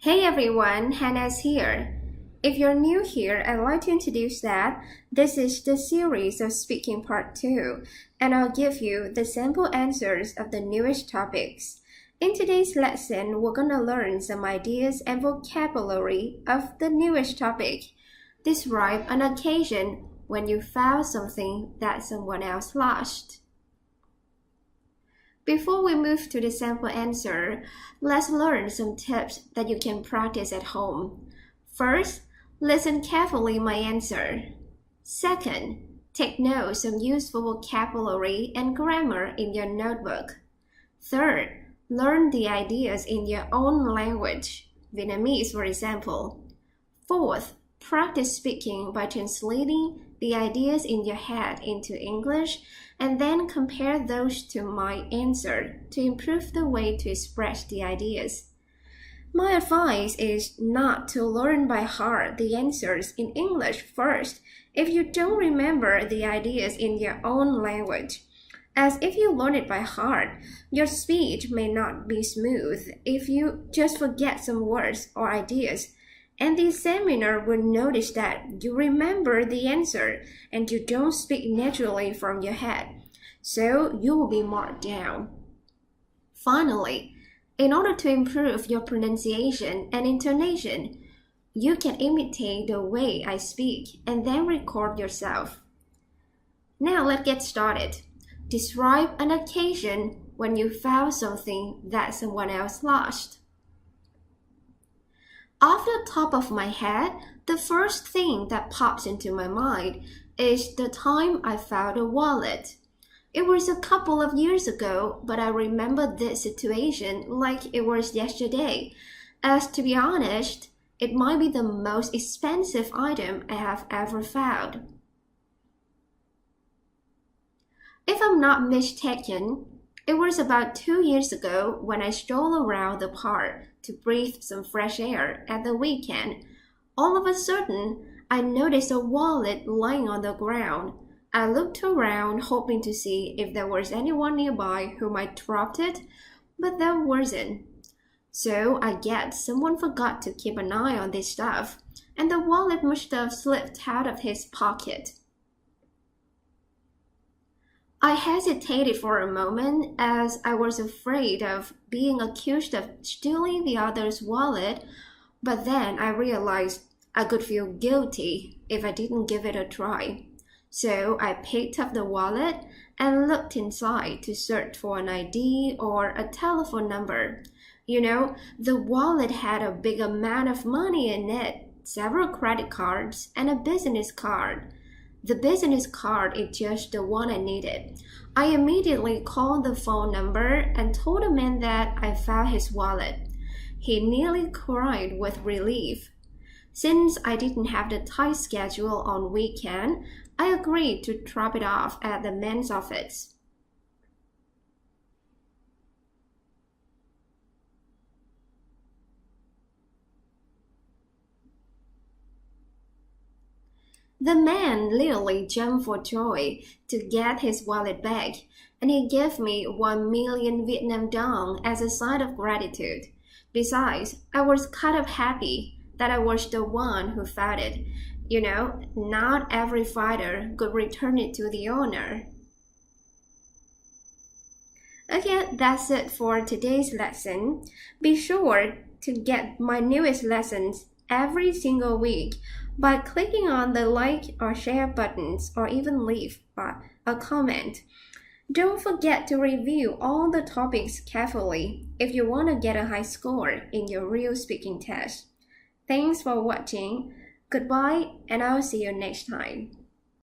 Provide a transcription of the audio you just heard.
Hey everyone, Hannah's here. If you're new here, I'd like to introduce that this is the series of speaking part 2, and I'll give you the sample answers of the newest topics. In today's lesson, we're going to learn some ideas and vocabulary of the newest topic. Describe an occasion when you found something that someone else lost. Before we move to the sample answer, let's learn some tips that you can practice at home. First, listen carefully my answer. Second, take notes of useful vocabulary and grammar in your notebook. Third, learn the ideas in your own language, Vietnamese for example. Fourth, practice speaking by translating the ideas in your head into English and then compare those to my answer to improve the way to express the ideas. My advice is not to learn by heart the answers in English first if you don't remember the ideas in your own language, as if you learn it by heart, your speech may not be smooth if you just forget some words or ideas. And the examiner will notice that you remember the answer and you don't speak naturally from your head, so you will be marked down. Finally, in order to improve your pronunciation and intonation, you can imitate the way I speak and then record yourself. Now let's get started. Describe an occasion when you found something that someone else lost. Off the top of my head, the first thing that pops into my mind is the time I found a wallet. It was a couple of years ago, but I remember this situation like it was yesterday, as to be honest, it might be the most expensive item I have ever found. If I'm not mistaken, it was about 2 years ago when I strolled around the park to breathe some fresh air at the weekend. All of a sudden, I noticed a wallet lying on the ground. I looked around hoping to see if there was anyone nearby who might drop it, but there wasn't. So I guess someone forgot to keep an eye on this stuff, and the wallet must have slipped out of his pocket. I hesitated for a moment as I was afraid of being accused of stealing the other's wallet, but then I realized I could feel guilty if I didn't give it a try. So I picked up the wallet and looked inside to search for an ID or a telephone number. You know, the wallet had a big amount of money in it, several credit cards, and a business card. The business card is just the one I needed. I immediately called the phone number and told the man that I found his wallet. He nearly cried with relief. Since I didn't have the tight schedule on weekend, I agreed to drop it off at the man's office. The man literally jumped for joy to get his wallet back, and he gave me 1 million Vietnam dong as a sign of gratitude. Besides, I was kind of happy that I was the one who found it. You know, not every fighter could return it to the owner. Okay, that's it for today's lesson. Be sure to get my newest lessons every single week by clicking on the like or share buttons or even leave a comment. Don't forget to review all the topics carefully if you want to get a high score in your real speaking test. Thanks for watching. Goodbye, and I'll see you next time.